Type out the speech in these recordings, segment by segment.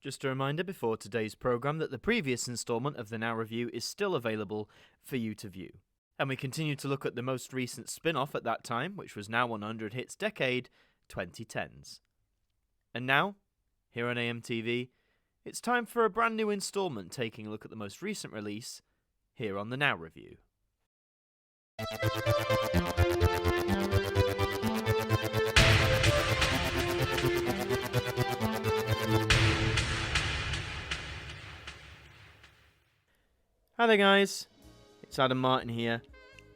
Just a reminder before today's programme that the previous instalment of the Now Review is still available for you to view. And we continue to look at the most recent spin-off at that time, which was Now 100 Hits Decade 2010s. And now, here on AMTV, it's time for a brand new instalment taking a look at the most recent release here on the Now Review. Hi there guys, it's Adam Martyn here,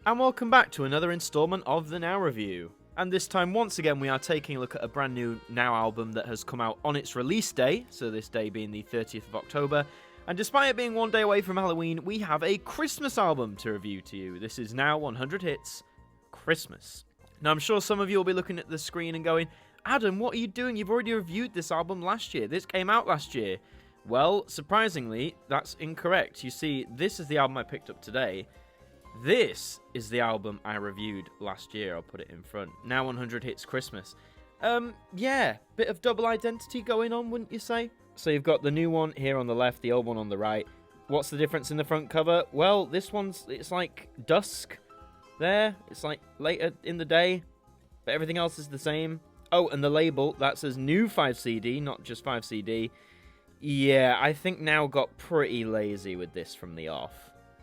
and welcome back to another instalment of the Now Review. And this time, once again, we are taking a look at a brand new Now album that has come out on its release day, so this day being the 30th of October. And despite it being one day away from Halloween, we have a Christmas album to review to you. This is Now 100 Hits Christmas. Now, I'm sure some of you will be looking at the screen and going, Adam, what are you doing? You've already reviewed this album last year. This came out last year. Well, surprisingly, that's incorrect. You see, this is the album I picked up today. This is the album I reviewed last year. I'll put it in front. Now 100 Hits Christmas. Yeah, bit of double identity going on, wouldn't you say? So you've got the new one here on the left, the old one on the right. What's the difference in the front cover? Well, this one's, it's like dusk there. It's like later in the day, but everything else is the same. Oh, and the label, that says new 5CD, not just 5CD. Yeah, I think Now got pretty lazy with this from the off.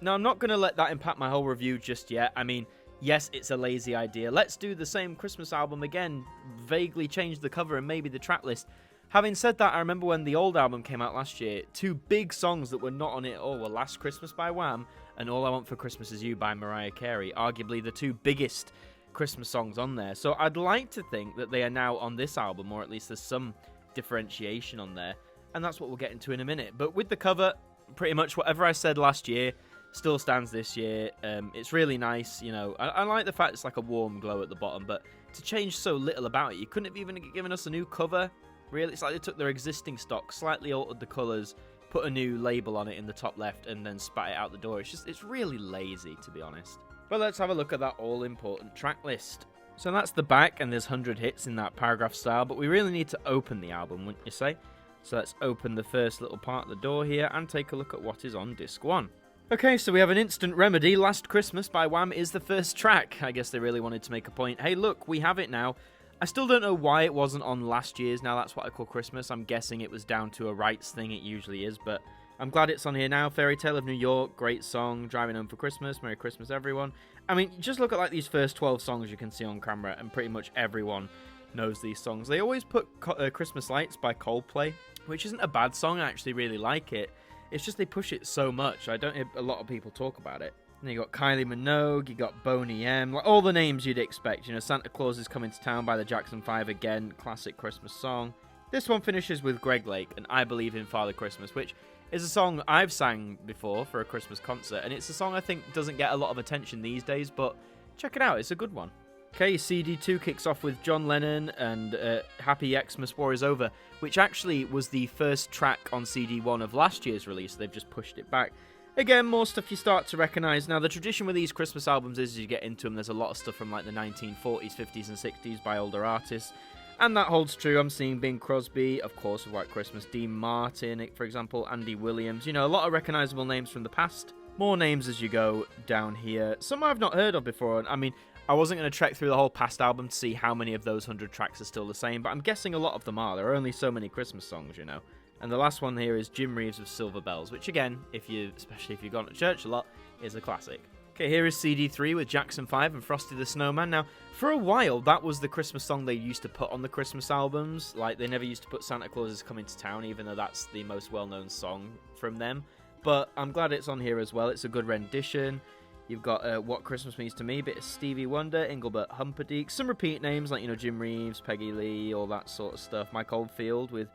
Now, I'm not going to let that impact my whole review just yet. I mean, yes, it's a lazy idea. Let's do the same Christmas album again, vaguely change the cover and maybe the track list. Having said that, I remember when the old album came out last year, two big songs that were not on it at all were Last Christmas by Wham! And All I Want for Christmas Is You by Mariah Carey, arguably the two biggest Christmas songs on there. So I'd like to think that they are now on this album, or at least there's some differentiation on there. And that's what we'll get into in a minute. But with the cover, pretty much whatever I said last year still stands this year. It's really nice, you know. I like the fact it's like a warm glow at the bottom, but to change so little about it, you couldn't have even given us a new cover. Really, it's like they took their existing stock, slightly altered the colours, put a new label on it in the top left, and then spat it out the door. It's really lazy, to be honest. But let's have a look at that all-important track list. So that's the back, and there's 100 hits in that paragraph style, but we really need to open the album, wouldn't you say? So let's open the first little part of the door here and take a look at what is on disc 1. Okay, so we have an instant remedy. Last Christmas by Wham! Is the first track. I guess they really wanted to make a point. Hey, look, we have it now. I still don't know why it wasn't on last year's Now That's What I Call Christmas. I'm guessing it was down to a rights thing. It usually is, but I'm glad it's on here now. Fairy Tale of New York, great song. Driving Home for Christmas, Merry Christmas, everyone. I mean, just look at like these first 12 songs you can see on camera, and pretty much everyone knows these songs. They always put Christmas Lights by Coldplay, which isn't a bad song. I actually really like it. It's just they push it so much. I don't hear a lot of people talk about it. And you got Kylie Minogue, you got Boney M, like all the names you'd expect. You know, Santa Claus is Coming to Town by the Jackson 5 again, classic Christmas song. This one finishes with Greg Lake and I Believe in Father Christmas, which is a song I've sang before for a Christmas concert, and it's a song I think doesn't get a lot of attention these days, but check it out, it's a good one. Okay, CD2 kicks off with John Lennon and Happy Xmas War Is Over, which actually was the first track on CD1 of last year's release. They've just pushed it back. Again, more stuff you start to recognise. Now, the tradition with these Christmas albums is as you get into them, there's a lot of stuff from like the 1940s, 50s and 60s by older artists. And that holds true. I'm seeing Bing Crosby, of course, of White Christmas, Dean Martin, for example, Andy Williams. You know, a lot of recognisable names from the past. More names as you go down here. Some I've not heard of before. I mean, I wasn't going to trek through the whole past album to see how many of those 100 tracks are still the same, but I'm guessing a lot of them are. There are only so many Christmas songs, you know. And the last one here is Jim Reeves with Silver Bells, which again, especially if you've gone to church a lot, is a classic. Okay, here is CD3 with Jackson 5 and Frosty the Snowman. Now, for a while, that was the Christmas song they used to put on the Christmas albums. Like, they never used to put Santa Claus is Coming to Town, even though that's the most well-known song from them. But I'm glad it's on here as well. It's a good rendition. You've got What Christmas Means to Me, bit of Stevie Wonder, Engelbert Humperdinck, some repeat names like, you know, Jim Reeves, Peggy Lee, all that sort of stuff. Mike Oldfield with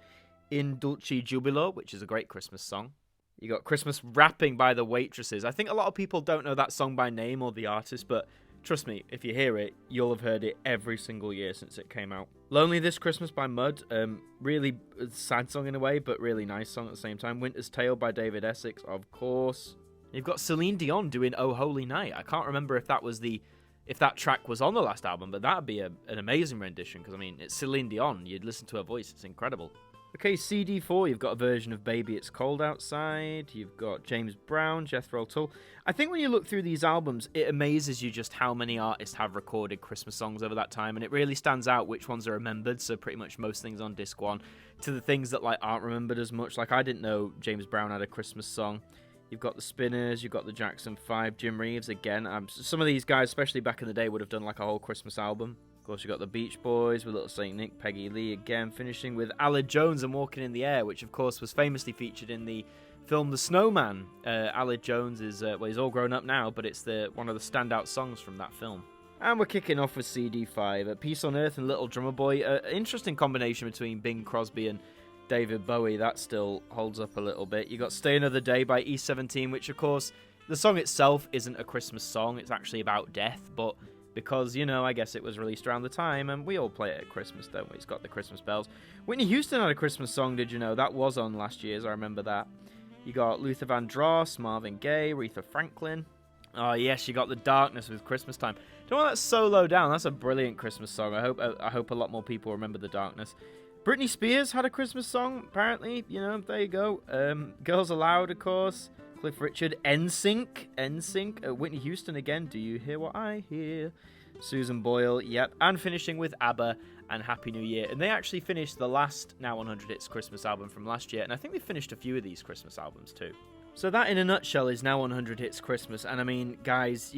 In Dulce Jubilo, which is a great Christmas song. You got Christmas Rapping by the Waitresses. I think a lot of people don't know that song by name or the artist, but trust me, if you hear it, you'll have heard it every single year since it came out. Lonely This Christmas by Mud, really sad song in a way, but really nice song at the same time. Winter's Tale by David Essex, of course. You've got Celine Dion doing Oh Holy Night. I can't remember if that track was on the last album, but that'd be an amazing rendition, because I mean, it's Celine Dion. You'd listen to her voice, it's incredible. Okay, CD4, you've got a version of Baby It's Cold Outside, you've got James Brown, Jethro Tull. I think when you look through these albums, it amazes you just how many artists have recorded Christmas songs over that time, and it really stands out which ones are remembered, so pretty much most things on disc 1, to the things that like aren't remembered as much. Like, I didn't know James Brown had a Christmas song. You've got the Spinners, you've got the Jackson 5, Jim Reeves, again. Some of these guys, especially back in the day, would have done like a whole Christmas album. Of course, you've got the Beach Boys with Little Saint Nick, Peggy Lee again, finishing with Aled Jones and Walking in the Air, which of course was famously featured in the film The Snowman. Aled Jones is, well, he's all grown up now, but it's one of the standout songs from that film. And we're kicking off with CD5, Peace on Earth and Little Drummer Boy. Interesting combination between Bing Crosby and David Bowie. That still holds up a little bit. You got Stay Another Day by E17, which of course, the song itself isn't a Christmas song, it's actually about death, but because, you know, I guess it was released around the time, and we all play it at Christmas, don't we? It's got the Christmas bells. Whitney Houston had a Christmas song, did you know? That was on last year's, I remember that. You got Luther Vandross, Marvin Gaye, Aretha Franklin. Oh, yes, you got The Darkness with Christmas Time. Don't want that so low down. That's a brilliant Christmas song. I hope a lot more people remember The Darkness. Britney Spears had a Christmas song, apparently. You know, there you go. Girls Aloud, of course. Cliff Richard, NSYNC, Whitney Houston again, Do You Hear What I Hear? Susan Boyle, yep, and finishing with ABBA and Happy New Year. And they actually finished the last Now 100 Hits Christmas album from last year, and I think they finished a few of these Christmas albums too. So that in a nutshell is Now 100 Hits Christmas, and I mean, guys,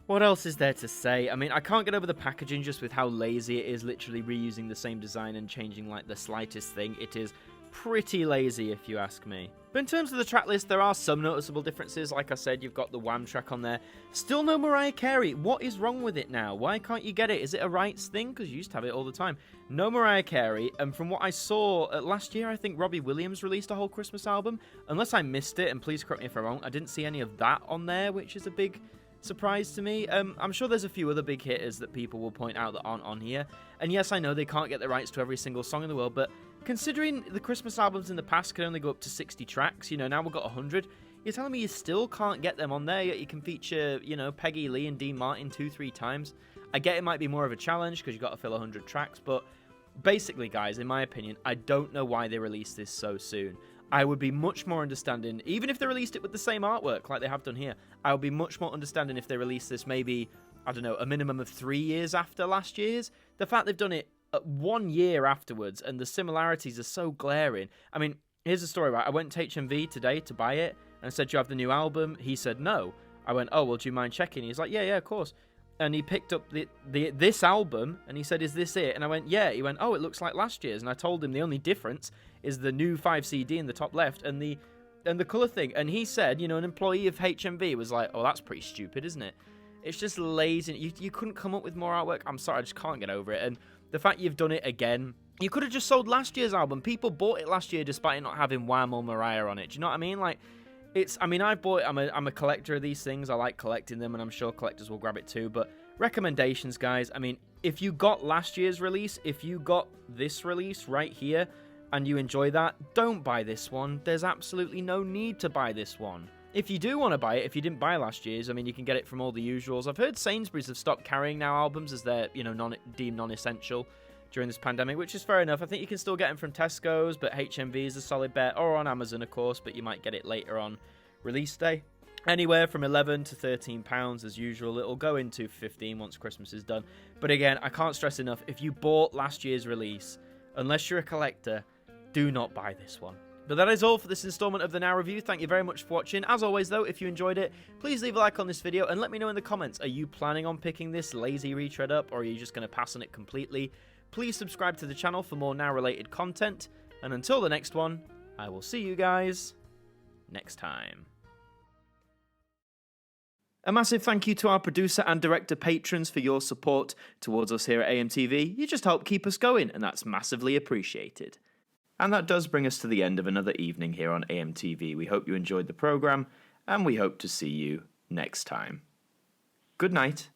what else is there to say? I mean, I can't get over the packaging just with how lazy it is, literally reusing the same design and changing like the slightest thing. It is pretty lazy if you ask me. But in terms of the track list, there are some noticeable differences. Like I said, you've got the Wham track on there. Still no Mariah Carey. What is wrong with it now? Why can't you get it? Is it a rights thing? Because you used to have it all the time. No Mariah Carey. And from what I saw last year, I think Robbie Williams released a whole Christmas album. Unless I missed it, and please correct me if I'm wrong, I didn't see any of that on there, which is a big surprise to me. I'm sure there's a few other big hitters that people will point out that aren't on here. And yes, I know they can't get the rights to every single song in the world, but considering the Christmas albums in the past could only go up to 60 tracks, you know, now we've got 100, you're telling me you still can't get them on there, yet you can feature, you know, Peggy Lee and Dean Martin 2-3 times. I get it might be more of a challenge because you've got to fill 100 tracks, but basically, guys, in my opinion, I don't know why they released this so soon. I would be much more understanding, even if they released it with the same artwork like they have done here, I would be much more understanding if they released this maybe, I don't know, a minimum of 3 years after last year's. The fact they've done it 1 year afterwards and the similarities are so glaring. I mean, here's the story, right? I went to HMV today to buy it and I said, do you have the new album? He said no. I went, oh, well, do you mind checking? He's like, yeah, of course. And he picked up this album and he said, is this it? And I went, yeah. He went, oh, it looks like last year's. And I told him the only difference is the new 5 CD in the top left and the colour thing. And he said, you know, an employee of HMV was like, oh, that's pretty stupid, isn't it? It's just lazy. You couldn't come up with more artwork. I'm sorry, I just can't get over it. And the fact you've done it again, you could have just sold last year's album. People bought it last year despite it not having Wham or Mariah on it. Do you know what I mean? Like, I bought it. I'm a collector of these things. I like collecting them, and I'm sure collectors will grab it too. But recommendations, guys. I mean, if you got last year's release, if you got this release right here, and you enjoy that, don't buy this one. There's absolutely no need to buy this one. If you do want to buy it, if you didn't buy last year's, I mean, you can get it from all the usuals. I've heard Sainsbury's have stopped carrying now albums as they're, you know, deemed non-essential during this pandemic, which is fair enough. I think you can still get them from Tesco's, but HMV is a solid bet, or on Amazon, of course, but you might get it later on release day. Anywhere from £11 to £13 as usual. It'll go into 15 once Christmas is done. But again, I can't stress enough, if you bought last year's release, unless you're a collector, do not buy this one. But that is all for this installment of the Now Review. Thank you very much for watching. As always, though, if you enjoyed it, please leave a like on this video and let me know in the comments, are you planning on picking this lazy retread up, or are you just going to pass on it completely? Please subscribe to the channel for more Now-related content. And until the next one, I will see you guys next time. A massive thank you to our producer and director patrons for your support towards us here at AMTV. You just help keep us going, and that's massively appreciated. And that does bring us to the end of another evening here on AMTV. We hope you enjoyed the programme, and we hope to see you next time. Good night.